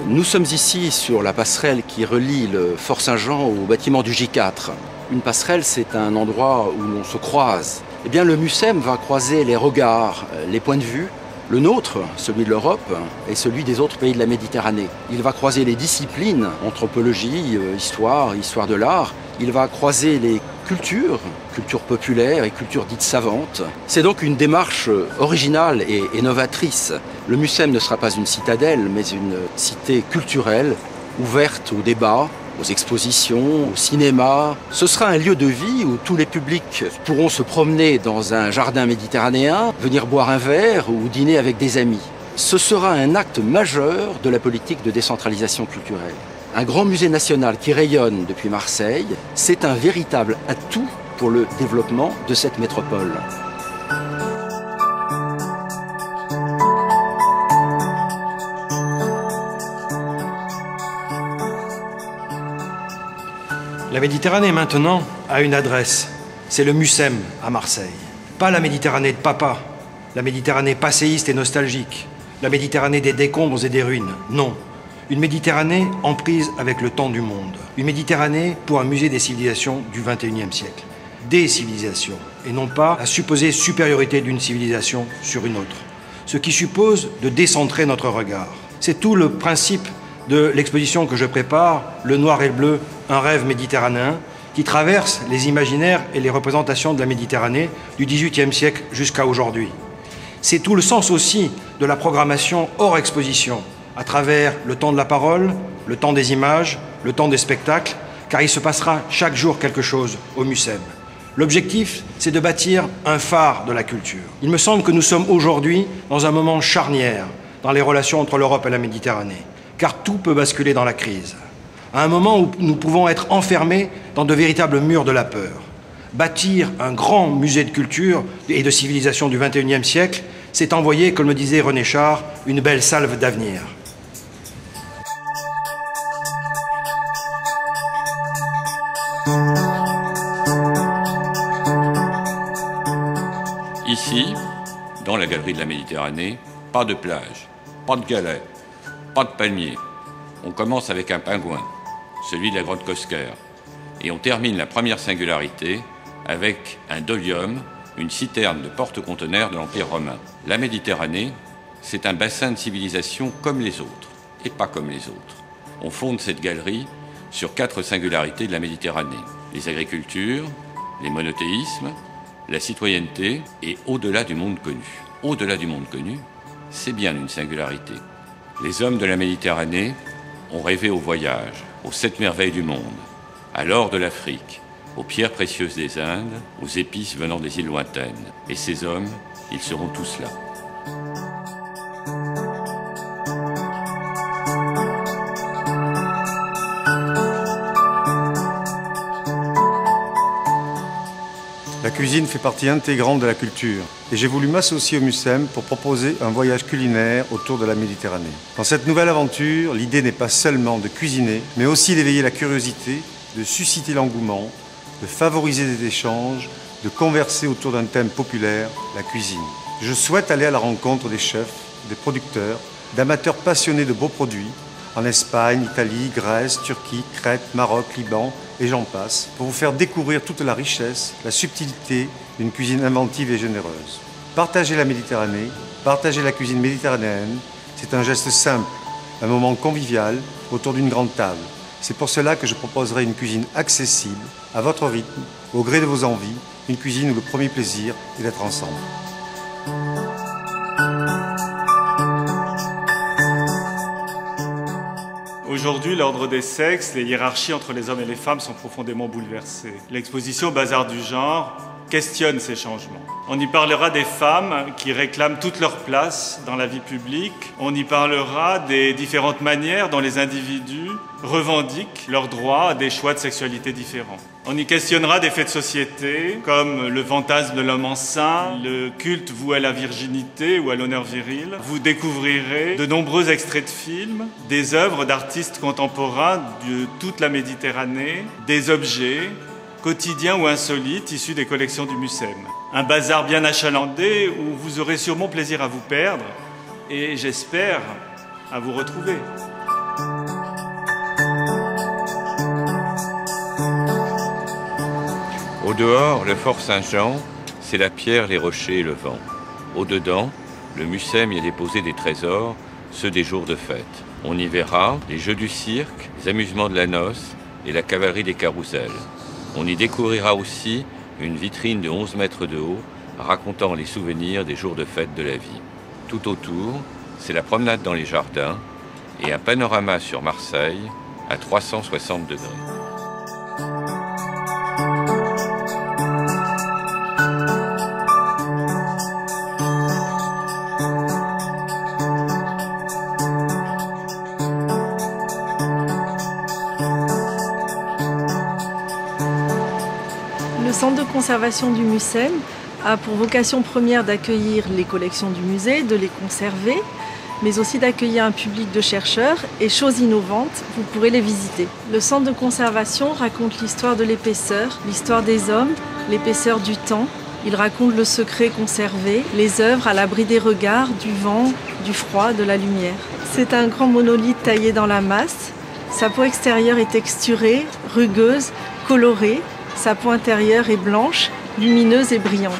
Nous sommes ici sur la passerelle qui relie le Fort Saint-Jean au bâtiment du J4. Une passerelle, c'est un endroit où l'on se croise. Eh bien, le MUSEM va croiser les regards, les points de vue, le nôtre, celui de l'Europe, et celui des autres pays de la Méditerranée. Il va croiser les disciplines, anthropologie, histoire, histoire de l'art. Il va croiser les cultures, cultures populaires et cultures dites savantes. C'est donc une démarche originale et novatrice. Le MUSEM ne sera pas une citadelle, mais une cité culturelle, ouverte au débat, aux expositions, au cinéma. Ce sera un lieu de vie où tous les publics pourront se promener dans un jardin méditerranéen, venir boire un verre ou dîner avec des amis. Ce sera un acte majeur de la politique de décentralisation culturelle. Un grand musée national qui rayonne depuis Marseille, c'est un véritable atout pour le développement de cette métropole. La Méditerranée, maintenant, a une adresse. C'est le MUSEM à Marseille. Pas la Méditerranée de papa, la Méditerranée passéiste et nostalgique, la Méditerranée des décombres et des ruines. Non. Une Méditerranée en prise avec le temps du monde. Une Méditerranée pour un musée des civilisations du XXIe siècle. Des civilisations, et non pas la supposée supériorité d'une civilisation sur une autre. Ce qui suppose de décentrer notre regard. C'est tout le principe de l'exposition que je prépare, Le Noir et le Bleu, un rêve méditerranéen, qui traverse les imaginaires et les représentations de la Méditerranée du XVIIIe siècle jusqu'à aujourd'hui. C'est tout le sens aussi de la programmation hors exposition, à travers le temps de la parole, le temps des images, le temps des spectacles, car il se passera chaque jour quelque chose au MUSEM. L'objectif, c'est de bâtir un phare de la culture. Il me semble que nous sommes aujourd'hui dans un moment charnière dans les relations entre l'Europe et la Méditerranée, car tout peut basculer dans la crise. À un moment où nous pouvons être enfermés dans de véritables murs de la peur. Bâtir un grand musée de culture et de civilisation du XXIe siècle, c'est envoyer, comme le disait René Char, une belle salve d'avenir. Ici, dans la galerie de la Méditerranée, pas de plage, pas de galets, pas de palmiers. On commence avec un pingouin, celui de la grotte Cosquer, et on termine la première singularité avec un dolium, une citerne de porte-conteneurs de l'Empire romain. La Méditerranée, c'est un bassin de civilisation comme les autres, et pas comme les autres. On fonde cette galerie sur 4 singularités de la Méditerranée. Les agricultures, les monothéismes, la citoyenneté et au-delà du monde connu. Au-delà du monde connu, c'est bien une singularité. Les hommes de la Méditerranée ont rêvé au voyage, aux 7 merveilles du monde, à l'or de l'Afrique, aux pierres précieuses des Indes, aux épices venant des îles lointaines. Et ces hommes, ils seront tous là. La cuisine fait partie intégrante de la culture et j'ai voulu m'associer au MUSEM pour proposer un voyage culinaire autour de la Méditerranée. Dans cette nouvelle aventure, l'idée n'est pas seulement de cuisiner, mais aussi d'éveiller la curiosité, de susciter l'engouement, de favoriser des échanges, de converser autour d'un thème populaire, la cuisine. Je souhaite aller à la rencontre des chefs, des producteurs, d'amateurs passionnés de beaux produits, en Espagne, Italie, Grèce, Turquie, Crète, Maroc, Liban, et j'en passe, pour vous faire découvrir toute la richesse, la subtilité d'une cuisine inventive et généreuse. Partager la Méditerranée, partager la cuisine méditerranéenne, c'est un geste simple, un moment convivial autour d'une grande table. C'est pour cela que je proposerai une cuisine accessible, à votre rythme, au gré de vos envies, une cuisine où le premier plaisir est d'être ensemble. Aujourd'hui, l'ordre des sexes, les hiérarchies entre les hommes et les femmes sont profondément bouleversées. L'exposition Bazar du genre questionne ces changements. On y parlera des femmes qui réclament toute leur place dans la vie publique. On y parlera des différentes manières dont les individus revendiquent leur droit à des choix de sexualité différents. On y questionnera des faits de société comme le fantasme de l'homme enceint, le culte voué à la virginité ou à l'honneur viril. Vous découvrirez de nombreux extraits de films, des œuvres d'artistes contemporains de toute la Méditerranée, des objets quotidiens ou insolites issus des collections du MUSEM. Un bazar bien achalandé où vous aurez sûrement plaisir à vous perdre et, j'espère, à vous retrouver. Au dehors, le fort Saint-Jean, c'est la pierre, les rochers et le vent. Au dedans, le Mucem y a déposé des trésors, ceux des jours de fête. On y verra les jeux du cirque, les amusements de la noce et la cavalerie des carousels. On y découvrira aussi une vitrine de 11 mètres de haut racontant les souvenirs des jours de fête de la vie. Tout autour, c'est la promenade dans les jardins et un panorama sur Marseille à 360 degrés. Le centre de conservation du Mucem a pour vocation première d'accueillir les collections du musée, de les conserver, mais aussi d'accueillir un public de chercheurs et, chose innovante, vous pourrez les visiter. Le centre de conservation raconte l'histoire de l'épaisseur, l'histoire des hommes, l'épaisseur du temps. Il raconte le secret conservé, les œuvres à l'abri des regards, du vent, du froid, de la lumière. C'est un grand monolithe taillé dans la masse. Sa peau extérieure est texturée, rugueuse, colorée. Sa peau intérieure est blanche, lumineuse et brillante.